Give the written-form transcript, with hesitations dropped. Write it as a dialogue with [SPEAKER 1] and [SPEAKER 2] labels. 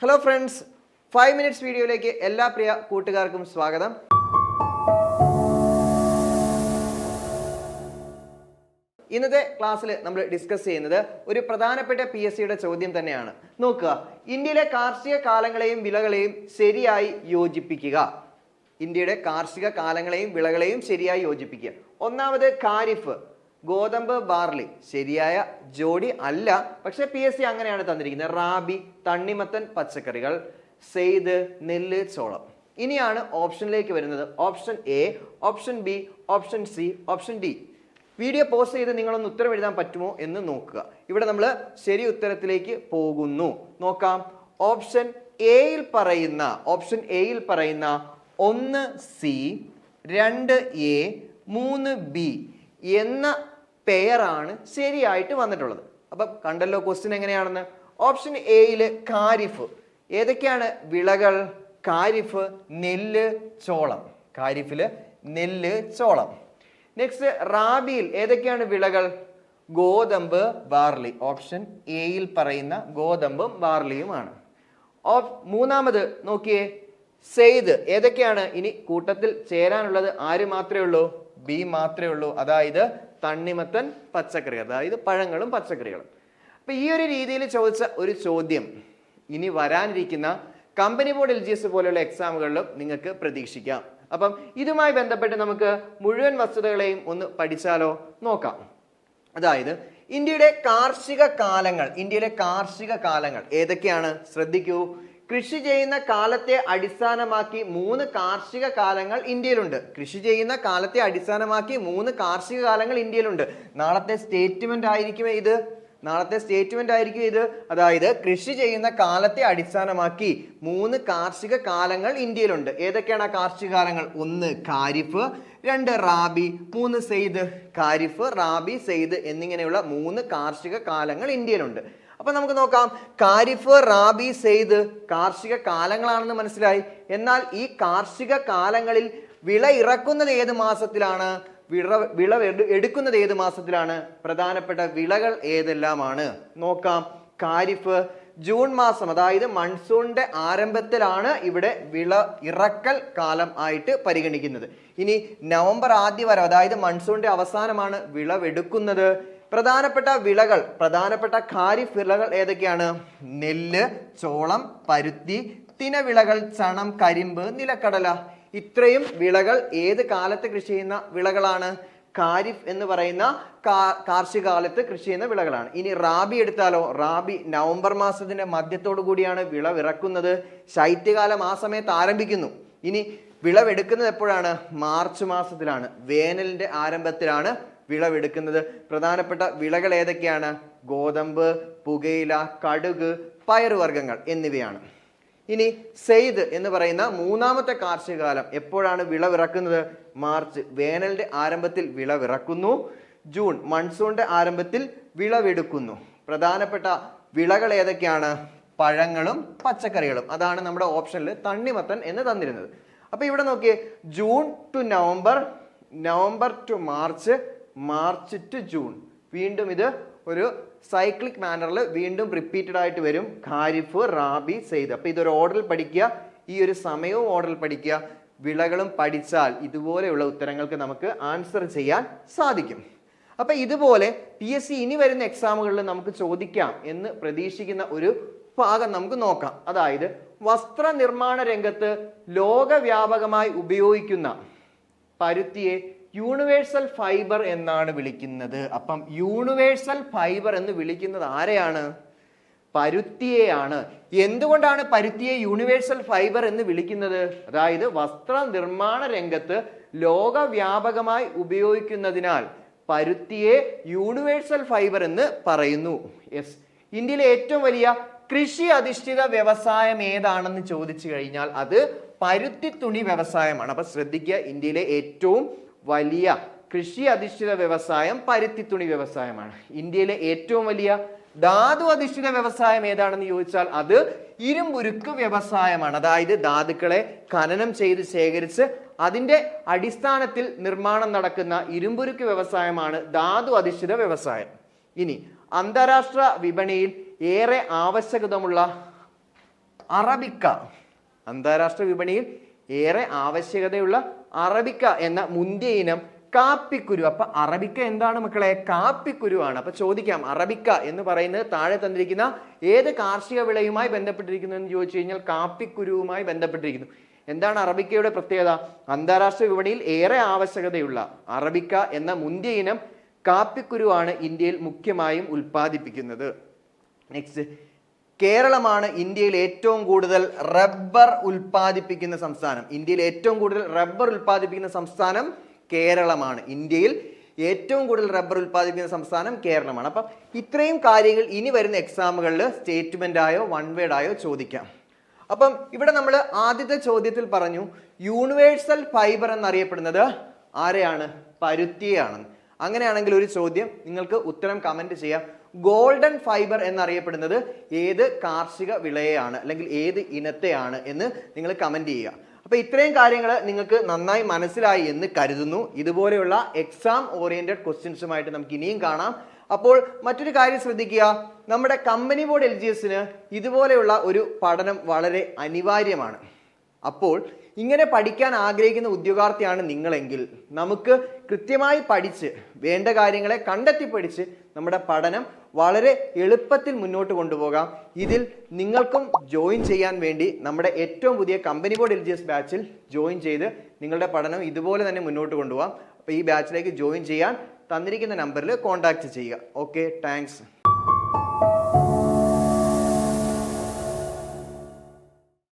[SPEAKER 1] Hello friends, 5 minutes വീഡിയോയിലേക്ക് എല്ലാ പ്രിയ കൂട്ടുകാർക്കും സ്വാഗതം. ഇന്നത്തെ ക്ലാസ്സിൽ നമ്മൾ ഡിസ്കസ് ചെയ്യുന്നത് ഒരു പ്രധാനപ്പെട്ട PSCയുടെ ചോദ്യം തന്നെയാണ്. നോക്കുക, ഇന്ത്യയിലെ കാർഷിക കാലങ്ങളെയും വിളകളെയും ശരിയായി യോജിപ്പിക്കുക. ഇന്ത്യയുടെ കാർഷിക കാലങ്ങളെയും വിളകളെയും ശരിയായി യോജിപ്പിക്കുക. ഒന്നാമത് ഖാരിഫ്, ഗോതമ്പ്, ബാർലി. ശരിയായ ജോഡി അല്ല, പക്ഷെ PSC അങ്ങനെയാണ് തന്നിരിക്കുന്നത്. റാബി, തണ്ണിമത്തൻ, പച്ചക്കറികൾ. സെയ്ദ്, നെല്ല്, ചോളം. ഇനിയാണ് ഓപ്ഷനിലേക്ക് വരുന്നത്. Option A, option B, option C, option D. Video pause ചെയ്ത് നിങ്ങളൊന്ന് ഉത്തരം എഴുതാൻ പറ്റുമോ എന്ന് നോക്കുക. ഇവിടെ നമ്മൾ ശരി ഉത്തരത്തിലേക്ക് പോകുന്നു. നോക്കാം. ഓപ്ഷൻ എയിൽ പറയുന്ന 1 സി, 2 എ, 3 ബി എന്ന പെയറാണ് ശരിയായിട്ട് വന്നിട്ടുള്ളത്. അപ്പം കണ്ടല്ലോ ക്വസ്റ്റ്യൻ എങ്ങനെയാണെന്ന്. ഓപ്ഷൻ എയില് ഖാരിഫ്. ഏതൊക്കെയാണ് വിളകൾ? ഖാരിഫ്, നെല്ല്, ചോളം. ഖാരിഫില് നെല്ല്, ചോളം. നെക്സ്റ്റ് റാബിയിൽ ഏതൊക്കെയാണ് വിളകൾ? ഗോതമ്പ്, ബാർലി. ഓപ്ഷൻ എയിൽ പറയുന്ന ഗോതമ്പും ബാർലിയുമാണ്. മൂന്നാമത് നോക്കിയേ, സെയ്ദ്. ഏതൊക്കെയാണ്? ഇനി കൂട്ടത്തിൽ ചേരാനുള്ളത് ആര് മാത്രമേ ഉള്ളൂ? ബി മാത്രമേ ഉള്ളൂ. അതായത് തണ്ണിമത്തൻ, പച്ചക്കറി. അതായത് പഴങ്ങളും പച്ചക്കറികളും. അപ്പൊ ഈ ഒരു രീതിയിൽ ചോദിച്ച ഒരു ചോദ്യം ഇനി വരാനിരിക്കുന്ന കമ്പനി ബോർഡ് LGS പോലെയുള്ള എക്സാമുകളിലും നിങ്ങൾക്ക് പ്രതീക്ഷിക്കാം. അപ്പം ഇതുമായി ബന്ധപ്പെട്ട് നമുക്ക് മുഴുവൻ വസ്തുതകളെയും ഒന്ന് പഠിച്ചാലോ? നോക്കാം. അതായത് ഇന്ത്യയിലെ കാർഷിക കാലങ്ങൾ ഏതൊക്കെയാണ്? ശ്രദ്ധിക്കൂ. കൃഷി ചെയ്യുന്ന കാലത്തെ അടിസ്ഥാനമാക്കി 3 കാർഷിക കാലങ്ങൾ ഇന്ത്യയിലുണ്ട്. നാളത്തെ സ്റ്റേറ്റ്മെന്റ് ആയിരിക്കും ഇത്. അതായത് കൃഷി ചെയ്യുന്ന കാലത്തെ അടിസ്ഥാനമാക്കി 3 കാർഷിക കാലങ്ങൾ ഇന്ത്യയിലുണ്ട്. ഏതൊക്കെയാണ് ആ കാർഷിക കാലങ്ങൾ? 1 ഖാരിഫ്, 2 റാബി, 3 സെയ്ദ്. ഖാരിഫ്, റാബി, സെയ്ദ് എന്നിങ്ങനെയുള്ള 3 കാർഷിക കാലങ്ങൾ ഇന്ത്യയിലുണ്ട്. അപ്പൊ നമുക്ക് നോക്കാം. ഖാരിഫ്, റാബി, സെയ്ദ് കാർഷിക കാലങ്ങളാണെന്ന് മനസ്സിലായി. എന്നാൽ ഈ കാർഷിക കാലങ്ങളിൽ വിള ഇറക്കുന്നത് ഏത് മാസത്തിലാണ്? എടുക്കുന്നത് ഏത് മാസത്തിലാണ്? പ്രധാനപ്പെട്ട വിളകൾ ഏതെല്ലാമാണ്? നോക്കാം. ഖാരിഫ് ജൂൺ മാസം, അതായത് മൺസൂണിന്റെ ആരംഭത്തിലാണ് ഇവിടെ വിള ഇറക്കൽ കാലം ആയിട്ട് പരിഗണിക്കുന്നത്. ഇനി നവംബർ ആദ്യ വരെ, അതായത് മൺസൂണിന്റെ അവസാനമാണ് വിളവെടുക്കുന്നത്. പ്രധാനപ്പെട്ട ഖാരിഫ് വിളകൾ ഏതൊക്കെയാണ്? നെല്ല്, ചോളം, പരുത്തി, തിനവിളകൾ, ചണം, കരിമ്പ്, നിലക്കടല. ഇത്രയും വിളകൾ ഏത് കാലത്ത് കൃഷി ചെയ്യുന്ന വിളകളാണ്? ഖാരിഫ് എന്ന് പറയുന്ന കാർഷിക കാലത്ത് കൃഷി ചെയ്യുന്ന വിളകളാണ്. ഇനി റാബി എടുത്താലോ? റാബി നവംബർ മാസത്തിന്റെ മധ്യത്തോടു കൂടിയാണ് വിളവിറക്കുന്നത്. ശൈത്യകാലം ആ സമയത്ത് ആരംഭിക്കുന്നു. ഇനി വിളവെടുക്കുന്നത് എപ്പോഴാണ്? മാർച്ച് മാസത്തിലാണ്. വേനലിന്റെ ആരംഭത്തിലാണ് വിളവെടുക്കുന്നത്. പ്രധാനപ്പെട്ട വിളകൾ ഏതൊക്കെയാണ്? ഗോതമ്പ്, പുകയില, കടുക്, പയറുവർഗ്ഗങ്ങൾ എന്നിവയാണ്. ഇനി സെയ്ദ് എന്ന് പറയുന്ന 3ാമത്തെ കാർഷിക കാലം എപ്പോഴാണ് വിളവിറക്കുന്നത്? മാർച്ച്. വേനലിന്റെ ആരംഭത്തിൽ വിളവിറക്കുന്നു. ജൂൺ മൺസൂണിന്റെ ആരംഭത്തിൽ വിളവെടുക്കുന്നു. പ്രധാനപ്പെട്ട വിളകൾ ഏതൊക്കെയാണ്? പഴങ്ങളും പച്ചക്കറികളും. അതാണ് നമ്മുടെ ഓപ്ഷനിൽ തണ്ണിമത്തൻ എന്ന് തന്നിരുന്നത്. അപ്പൊ ഇവിടെ നോക്കിയേ, June to November, November to March, March to June. വീണ്ടും ഇത് ഒരു സൈക്ലിക് മാനറിൽ വീണ്ടും റിപ്പീറ്റഡ് ആയിട്ട് വരും. ഖാരിഫ്, റാബി, സെയ്ദ്. അപ്പൊ ഇതൊരു ഓർഡറിൽ പഠിക്കുക. ഈ ഒരു സമയവും ഓർഡറിൽ പഠിക്കുക. വിളകളും പഠിച്ചാൽ ഇതുപോലെയുള്ള ഉത്തരങ്ങൾക്ക് നമുക്ക് ആൻസർ ചെയ്യാൻ സാധിക്കും. അപ്പൊ ഇതുപോലെ PSC ഇനി വരുന്ന എക്സാമുകളിൽ നമുക്ക് ചോദിക്കാം എന്ന് പ്രതീക്ഷിക്കുന്ന ഒരു ഭാഗം നമുക്ക് നോക്കാം. അതായത് വസ്ത്രനിർമ്മാണ രംഗത്ത് ലോകവ്യാപകമായി ഉപയോഗിക്കുന്ന പരുത്തിയെ യൂണിവേഴ്സൽ ഫൈബർ എന്നാണ് വിളിക്കുന്നത്. അപ്പം യൂണിവേഴ്സൽ ഫൈബർ എന്ന് വിളിക്കുന്നത് ആരെയാണ്? പരുത്തിയെയാണ്. എന്തുകൊണ്ടാണ് പരുത്തിയെ യൂണിവേഴ്സൽ ഫൈബർ എന്ന് വിളിക്കുന്നത്? അതായത് വസ്ത്രനിർമ്മാണ രംഗത്ത് ലോകവ്യാപകമായി ഉപയോഗിക്കുന്നതിനാൽ പരുത്തിയെ യൂണിവേഴ്സൽ ഫൈബർ എന്ന് പറയുന്നു. ഇന്ത്യയിലെ ഏറ്റവും വലിയ കൃഷി അധിഷ്ഠിത വ്യവസായം ഏതാണെന്ന് ചോദിച്ചു കഴിഞ്ഞാൽ അത് പരുത്തി തുണി വ്യവസായമാണ്. അപ്പൊ ശ്രദ്ധിക്കുക, ഇന്ത്യയിലെ ഏറ്റവും വലിയ കൃഷി അധിഷ്ഠിത വ്യവസായം പരുത്തി തുണി വ്യവസായമാണ്. ഇന്ത്യയിലെ ഏറ്റവും വലിയ ധാതു അധിഷ്ഠിത വ്യവസായം ഏതാണെന്ന് ചോദിച്ചാൽ അത് ഇരുമ്പുരുക്ക് വ്യവസായമാണ്. അതായത് ധാതുക്കളെ ഖനനം ചെയ്ത് ശേഖരിച്ച് അതിന്റെ അടിസ്ഥാനത്തിൽ നിർമ്മാണം നടക്കുന്ന ഇരുമ്പുരുക്ക് വ്യവസായമാണ് ധാതു അധിഷ്ഠിത വ്യവസായം. ഇനി അന്താരാഷ്ട്ര വിപണിയിൽ ഏറെ ആവശ്യകതമുള്ള അറബിക്ക. അന്താരാഷ്ട്ര വിപണിയിൽ ഏറെ ആവശ്യകതയുള്ള അറബിക്ക എന്ന മുന്തിയ ഇനം കാപ്പിക്കുരു. അപ്പൊ അറബിക്ക എന്താണ് മക്കളെ? കാപ്പിക്കുരുവാണ്. അപ്പൊ ചോദിക്കാം, അറബിക്ക എന്ന് പറയുന്നത് താഴെ തന്നിരിക്കുന്ന ഏത് കാർഷിക വിളയുമായി ബന്ധപ്പെട്ടിരിക്കുന്നു എന്ന് ചോദിച്ചു കഴിഞ്ഞാൽ കാപ്പിക്കുരുവുമായി ബന്ധപ്പെട്ടിരിക്കുന്നു. എന്താണ് അറബിക്കയുടെ പ്രത്യേകത? അന്താരാഷ്ട്ര വിപണിയിൽ ഏറെ ആവശ്യകതയുള്ള അറബിക്ക എന്ന മുന്തിയ ഇനം കാപ്പിക്കുരുവാണ് ഇന്ത്യയിൽ മുഖ്യമായും ഉൽപ്പാദിപ്പിക്കുന്നത്. നെക്സ്റ്റ്, കേരളമാണ് ഇന്ത്യയിൽ ഏറ്റവും കൂടുതൽ റബ്ബർ ഉൽപ്പാദിപ്പിക്കുന്ന സംസ്ഥാനം. ഇന്ത്യയിൽ ഏറ്റവും കൂടുതൽ റബ്ബർ ഉൽപ്പാദിപ്പിക്കുന്ന സംസ്ഥാനം കേരളമാണ്. ഇന്ത്യയിൽ ഏറ്റവും കൂടുതൽ റബ്ബർ ഉൽപ്പാദിപ്പിക്കുന്ന സംസ്ഥാനം കേരളമാണ്. അപ്പം ഇത്രയും കാര്യങ്ങൾ ഇനി വരുന്ന എക്സാമുകളിൽ സ്റ്റേറ്റ്മെന്റ് ആയോ വൺ വേർഡ് ആയോ ചോദിക്കാം. അപ്പം ഇവിടെ നമ്മൾ ആദ്യത്തെ ചോദ്യത്തിൽ പറഞ്ഞു യൂണിവേഴ്സൽ ഫൈബർ എന്നറിയപ്പെടുന്നത് ആരെയാണ്? പരുത്തിയാണ്. അങ്ങനെയാണെങ്കിൽ ഒരു ചോദ്യം നിങ്ങൾക്ക് ഉത്തരം കമന്റ് ചെയ്യാം. ഗോൾഡൻ ഫൈബർ എന്നറിയപ്പെടുന്നത് ഏത് കാർഷിക വിളയെയാണ് അല്ലെങ്കിൽ ഏത് ഇനത്തെയാണ് എന്ന് നിങ്ങൾ കമന്റ് ചെയ്യുക. അപ്പൊ ഇത്രയും കാര്യങ്ങൾ നിങ്ങൾക്ക് നന്നായി മനസ്സിലായി എന്ന് കരുതുന്നു. ഇതുപോലെയുള്ള എക്സാം ഓറിയന്റഡ് ക്വസ്റ്റ്യൻസുമായിട്ട് നമുക്ക് ഇനിയും കാണാം. അപ്പോൾ മറ്റൊരു കാര്യം ശ്രദ്ധിക്കുക, നമ്മുടെ കമ്പനി ബോർഡ് LGSന് ഇതുപോലെയുള്ള ഒരു പഠനം വളരെ അനിവാര്യമാണ്. അപ്പോൾ ഇങ്ങനെ പഠിക്കാൻ ആഗ്രഹിക്കുന്ന ഉദ്യോഗാർത്ഥിയാണ് നിങ്ങളെങ്കിൽ നമുക്ക് കൃത്യമായി പഠിച്ച് വേണ്ട കാര്യങ്ങളെ കണ്ടെത്തി പഠിച്ച് നമ്മുടെ പഠനം വളരെ എളുപ്പത്തിൽ മുന്നോട്ട് കൊണ്ടുപോകാം. ഇതിൽ നിങ്ങൾക്കും ജോയിൻ ചെയ്യാൻ വേണ്ടി നമ്മുടെ ഏറ്റവും പുതിയ കമ്പനി ബോർഡ് LGS ബാച്ചിൽ ജോയിൻ ചെയ്ത് നിങ്ങളുടെ പഠനം ഇതുപോലെ തന്നെ മുന്നോട്ട് കൊണ്ടുപോകാം. അപ്പോൾ ഈ ബാച്ചിലേക്ക് ജോയിൻ ചെയ്യാൻ തന്നിരിക്കുന്ന നമ്പറിൽ കോൺടാക്ട് ചെയ്യുക. Okay, thanks.